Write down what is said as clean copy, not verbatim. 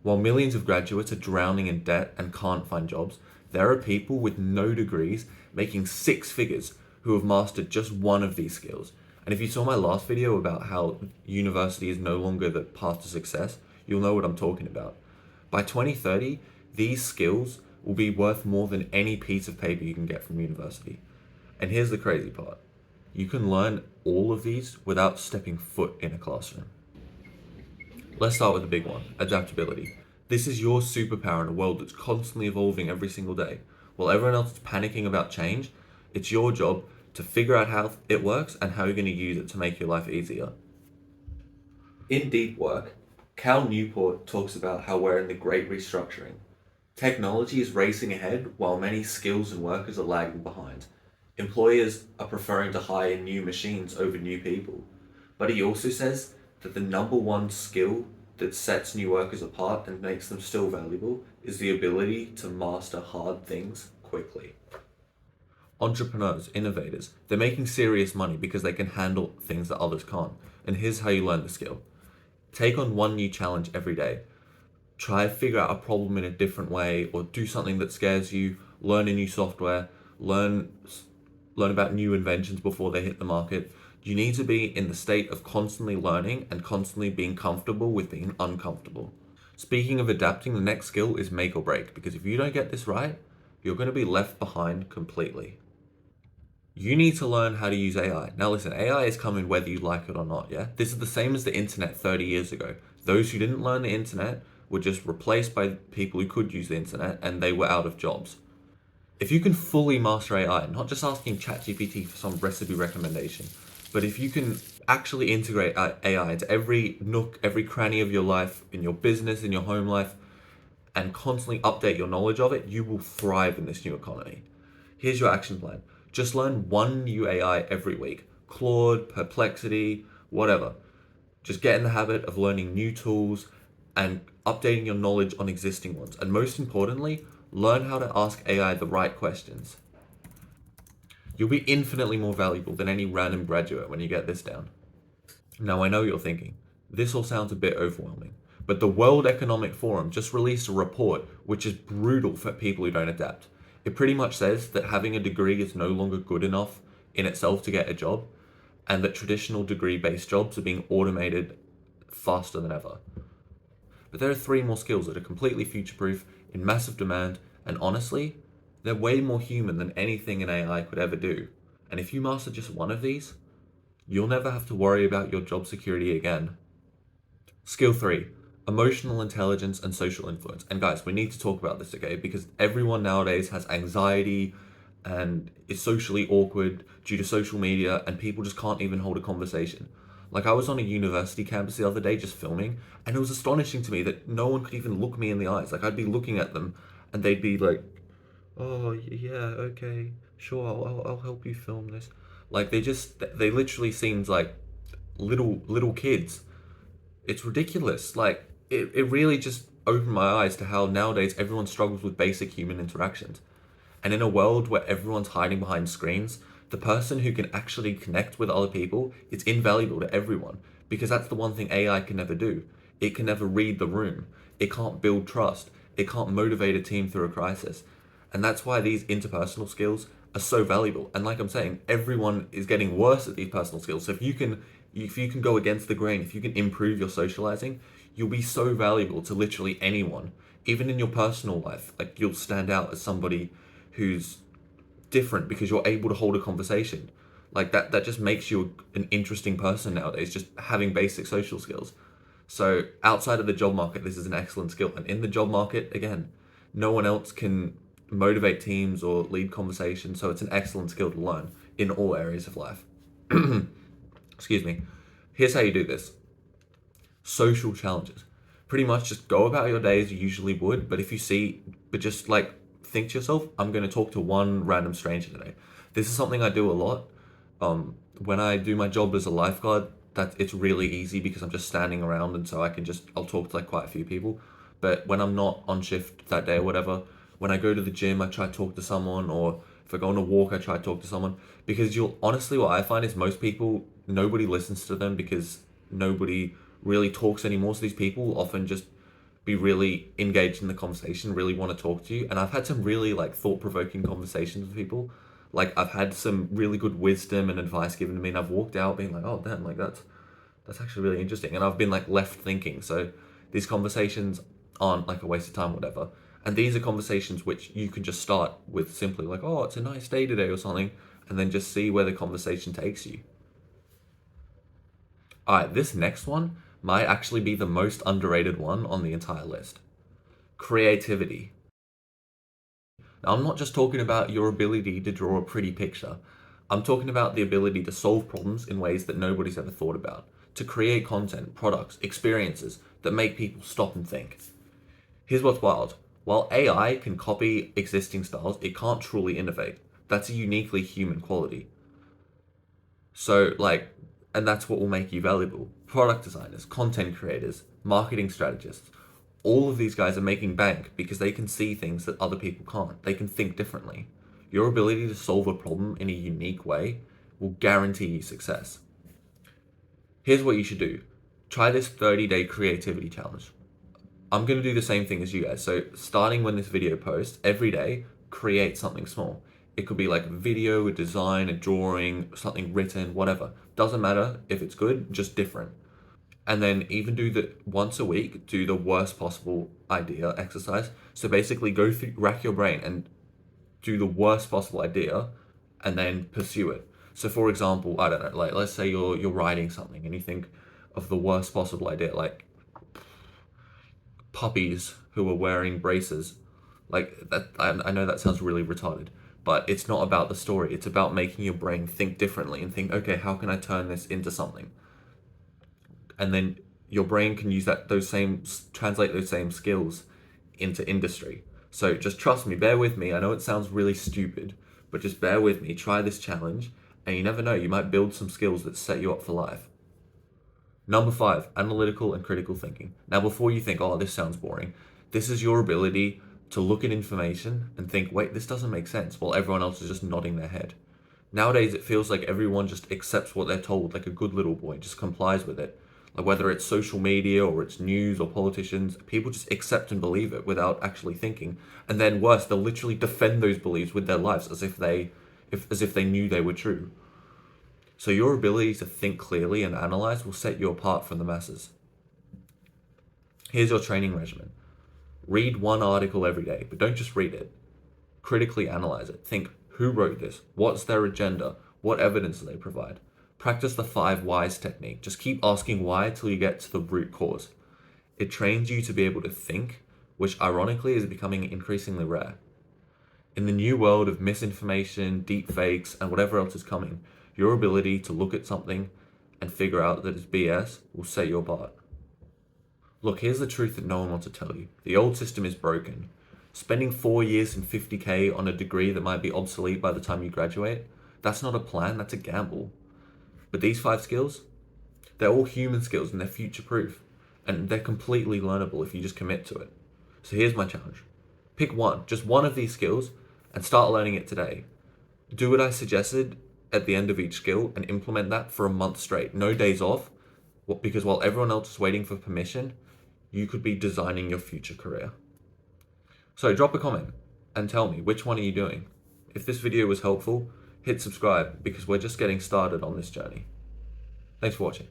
While millions of graduates are drowning in debt and can't find jobs, there are people with no degrees making six figures who have mastered just one of these skills. And if you saw my last video about how university is no longer the path to success, you'll know what I'm talking about. By 2030, these skills will be worth more than any piece of paper you can get from university. And here's the crazy part. You can learn all of these without stepping foot in a classroom. Let's start with the big one, adaptability. This is your superpower in a world that's constantly evolving every single day. While everyone else is panicking about change, it's your job to figure out how it works and how you're going to use it to make your life easier. In Deep Work, Cal Newport talks about how we're in the great restructuring. Technology is racing ahead while many skills and workers are lagging behind. Employers are preferring to hire new machines over new people. But he also says that the number one skill that sets new workers apart and makes them still valuable is the ability to master hard things quickly. Entrepreneurs, innovators, they're making serious money because they can handle things that others can't. And here's how you learn the skill. Take on one new challenge every day. Try to figure out a problem in a different way or do something that scares you, learn a new software, learn about new inventions before they hit the market. You need to be in the state of constantly learning and constantly being comfortable with being uncomfortable. Speaking of adapting, the next skill is make or break, because if you don't get this right, you're going to be left behind completely. You need to learn how to use AI. Now listen, AI is coming whether you like it or not, yeah? This is the same as the internet 30 years ago. Those who didn't learn the internet were just replaced by people who could use the internet and they were out of jobs. If you can fully master AI, not just asking ChatGPT for some recipe recommendation, but if you can actually integrate AI into every nook, every cranny of your life, in your business, in your home life, and constantly update your knowledge of it, you will thrive in this new economy. Here's your action plan. Just learn one new AI every week. Claude, Perplexity, whatever. Just get in the habit of learning new tools and updating your knowledge on existing ones. And most importantly, learn how to ask AI the right questions. You'll be infinitely more valuable than any random graduate when you get this down. Now, I know you're thinking, this all sounds a bit overwhelming, but the World Economic Forum just released a report which is brutal for people who don't adapt. It pretty much says that having a degree is no longer good enough in itself to get a job, and that traditional degree-based jobs are being automated faster than ever. But there are three more skills that are completely future-proof, in massive demand, and honestly, they're way more human than anything an AI could ever do. And if you master just one of these, you'll never have to worry about your job security again. Skill 3, emotional intelligence and social influence. And guys, we need to talk about this, okay? Because everyone nowadays has anxiety and is socially awkward due to social media, and people just can't even hold a conversation. Like, I was on a university campus the other day just filming, and it was astonishing to me that no one could even look me in the eyes. Like, I'd be looking at them, and they'd be like, oh, yeah, okay, sure, I'll help you film this. Like, they literally seemed like little kids. It's ridiculous. Like, it really just opened my eyes to how nowadays everyone struggles with basic human interactions. And in a world where everyone's hiding behind screens, the person who can actually connect with other people is invaluable to everyone, because that's the one thing AI can never do. It can never read the room. It can't build trust. It can't motivate a team through a crisis. And that's why these interpersonal skills are so valuable. And like I'm saying, everyone is getting worse at these personal skills. So if you can go against the grain, if you can improve your socializing, you'll be so valuable to literally anyone. Even in your personal life, like, you'll stand out as somebody who's different because you're able to hold a conversation. Like, that just makes you an interesting person nowadays, just having basic social skills. So outside of the job market, this is an excellent skill. And in the job market, again, no one else can motivate teams or lead conversations. So it's an excellent skill to learn in all areas of life. Excuse me. Here's how you do this. Social challenges. Pretty much just go about your day as you usually would, but just like think to yourself, I'm going to talk to one random stranger today. This is something I do a lot. When I do my job as a lifeguard, that it's really easy because I'm just standing around, and so I'll talk to like quite a few people. But when I'm not on shift that day or whatever, when I go to the gym, I try to talk to someone, or if I go on a walk, I try to talk to someone. Because what I find is most people, nobody listens to them because nobody really talks anymore. So these people often just be really engaged in the conversation, really want to talk to you. And I've had some really like thought-provoking conversations with people. Like I've had some really good wisdom and advice given to me, and I've walked out being like, oh damn, like that's actually really interesting. And I've been like left thinking. So these conversations aren't like a waste of time, or whatever. And these are conversations which you can just start with simply like, oh, it's a nice day today or something, and then just see where the conversation takes you. All right, this next one might actually be the most underrated one on the entire list. Creativity. Now, I'm not just talking about your ability to draw a pretty picture. I'm talking about the ability to solve problems in ways that nobody's ever thought about, to create content, products, experiences that make people stop and think. Here's what's wild. While AI can copy existing styles, it can't truly innovate. That's a uniquely human quality. So, like, and that's what will make you valuable. Product designers, content creators, marketing strategists, all of these guys are making bank because they can see things that other people can't. They can think differently. Your ability to solve a problem in a unique way will guarantee you success. Here's what you should do. Try this 30-day creativity challenge. I'm going to do the same thing as you guys. So starting when this video posts, every day, create something small. It could be like a video, a design, a drawing, something written, whatever. Doesn't matter if it's good, just different. And then even do the once a week, do the worst possible idea exercise. So basically go through, rack your brain and do the worst possible idea and then pursue it. So for example, I don't know, like let's say you're writing something and you think of the worst possible idea, like puppies who are wearing braces. Like that, I know that sounds really retarded, but it's not about the story. It's about making your brain think differently and think, okay, how can I turn this into something? And then your brain can use translate those same skills into industry. So just trust me, bear with me. I know it sounds really stupid, but just bear with me. Try this challenge, and you never know, you might build some skills that set you up for life. Number 5, analytical and critical thinking. Now, before you think, oh, this sounds boring, this is your ability to look at information and think, wait, this doesn't make sense, while everyone else is just nodding their head. Nowadays, it feels like everyone just accepts what they're told, like a good little boy, just complies with it. Like whether it's social media or it's news or politicians, people just accept and believe it without actually thinking. And then worse, they'll literally defend those beliefs with their lives as if they knew they were true. So your ability to think clearly and analyze will set you apart from the masses. Here's your training regimen. Read one article every day, but don't just read it. Critically analyze it. Think, who wrote this? What's their agenda? What evidence do they provide? Practice the 5 whys technique. Just keep asking why till you get to the root cause. It trains you to be able to think, which ironically is becoming increasingly rare. In the new world of misinformation, deepfakes, and whatever else is coming, your ability to look at something and figure out that it's BS will set you apart. Look, here's the truth that no one wants to tell you. The old system is broken. Spending 4 years and 50K on a degree that might be obsolete by the time you graduate, that's not a plan, that's a gamble. But these 5 skills, they're all human skills and they're future proof. And they're completely learnable if you just commit to it. So here's my challenge. Pick one, just one of these skills, and start learning it today. Do what I suggested at the end of each skill and implement that for a month straight. No days off, because while everyone else is waiting for permission, you could be designing your future career. So drop a comment and tell me, which one are you doing? If this video was helpful, hit subscribe because we're just getting started on this journey. Thanks for watching.